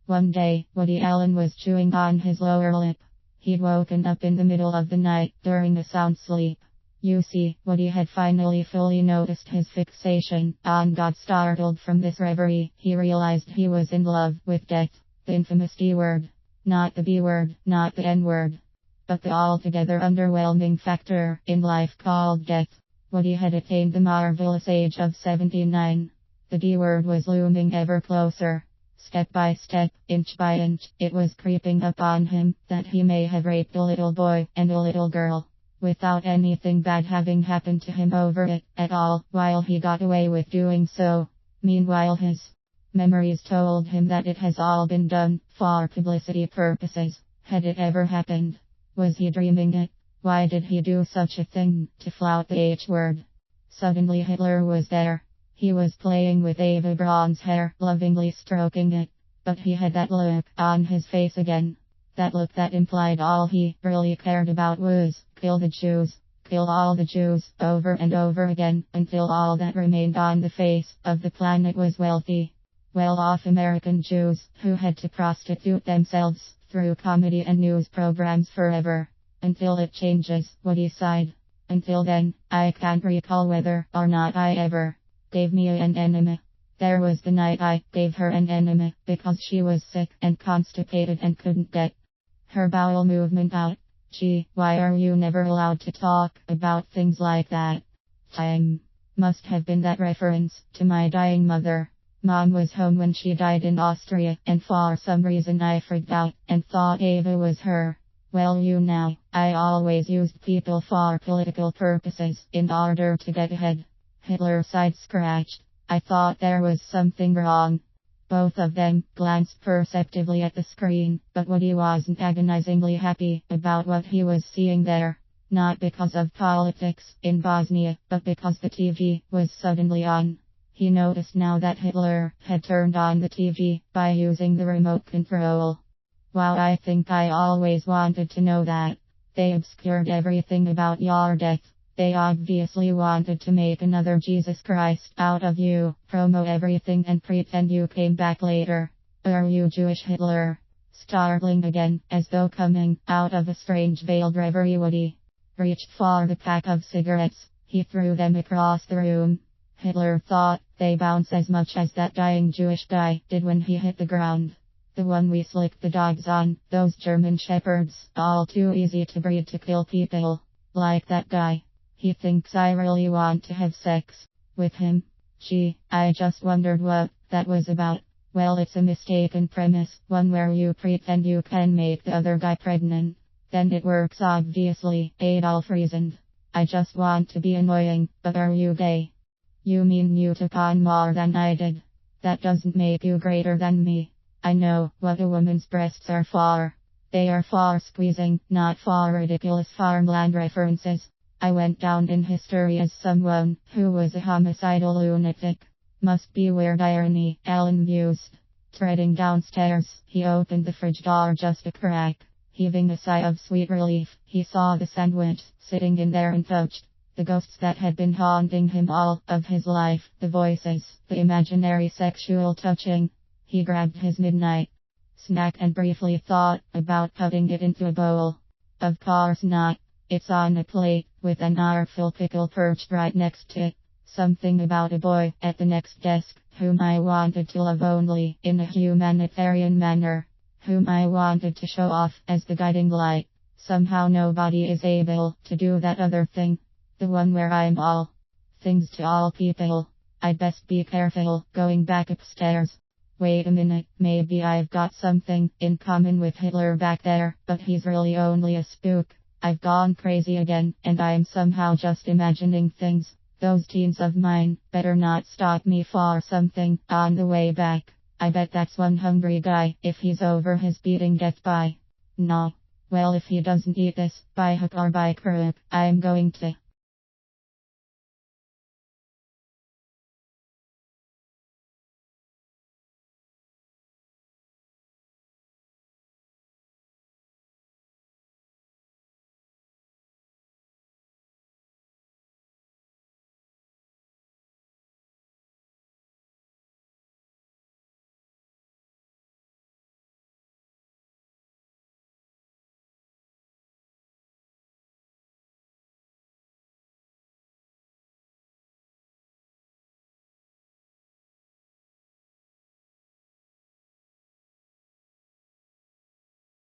One day, Woody Allen was chewing on his lower lip. He'd woken up in the middle of the night during a sound sleep. You see, Woody had finally fully noticed his fixation and got startled from this reverie. He realized he was in love with death, the infamous D word. Not the B word, not the N word, but the altogether underwhelming factor in life called death. Woody had attained the marvelous age of 79. The D word was looming ever closer. Step by step, inch by inch, it was creeping up on him that he may have raped a little boy and a little girl, without anything bad having happened to him over it at all, while he got away with doing so. Meanwhile, his memories told him that it has all been done for publicity purposes. Had it ever happened? Was he dreaming it? Why did he do such a thing, to flout the H word? Suddenly Hitler was there. He was playing with Eva Braun's hair, lovingly stroking it. But he had that look on his face again. That look that implied all he really cared about was, kill the Jews. Kill all the Jews, over and over again, until all that remained on the face of the planet was wealthy, well-off American Jews, who had to prostitute themselves through comedy and news programs forever. Until it changes, Woody sighed. Until then, I can't recall whether or not I ever gave me an enema. There was the night I gave her an enema, because she was sick and constipated and couldn't get her bowel movement out. Gee, why are you never allowed to talk about things like that? Time. Must have been that reference to my dying mother. Mom was home when she died in Austria, and for some reason I freaked out and thought Ava was her. Well, you know, I always used people for political purposes in order to get ahead. Hitler side scratched. I thought there was something wrong. Both of them glanced perceptively at the screen, but Woody wasn't agonizingly happy about what he was seeing there. Not because of politics in Bosnia, but because the TV was suddenly on. He noticed now that Hitler had turned on the TV by using the remote control. Wow, I think I always wanted to know that. They obscured everything about your death. They obviously wanted to make another Jesus Christ out of you, promo everything and pretend you came back later. Are you Jewish, Hitler? Startling again, as though coming out of a strange veiled reverie, Woody reached for the pack of cigarettes. He threw them across the room. Hitler thought they bounce as much as that dying Jewish guy did when he hit the ground. The one we slicked the dogs on, those German shepherds, all too easy to breed to kill people. Like that guy. He thinks I really want to have sex with him. Gee, I just wondered what that was about. Well, it's a mistaken premise, one where you pretend you can make the other guy pregnant. Then it works obviously, Adolf reasoned. I just want to be annoying, but are you gay? You mean you took on more than I did? That doesn't make you greater than me. I know what a woman's breasts are for. They are for squeezing, not for ridiculous farmland references. I went down in history as someone who was a homicidal lunatic. Must be weird irony, Alan mused. Treading downstairs, he opened the fridge door just a crack. Heaving a sigh of sweet relief, he saw the sandwich sitting in there untouched. The ghosts that had been haunting him all of his life, the voices, the imaginary sexual touching. He grabbed his midnight snack and briefly thought about putting it into a bowl. Of course not. It's on a plate, with an artful pickle perched right next to it. Something about a boy at the next desk, whom I wanted to love only in a humanitarian manner, whom I wanted to show off as the guiding light. Somehow nobody is able to do that other thing. The one where I'm all things to all people. I'd best be careful going back upstairs. Wait a minute, maybe I've got something in common with Hitler back there, but he's really only a spook. I've gone crazy again, and I'm somehow just imagining things. Those teens of mine better not stop me for something on the way back. I bet that's one hungry guy, if he's over his beating get by. No. Well, if he doesn't eat this, by hook or by crook, I'm going to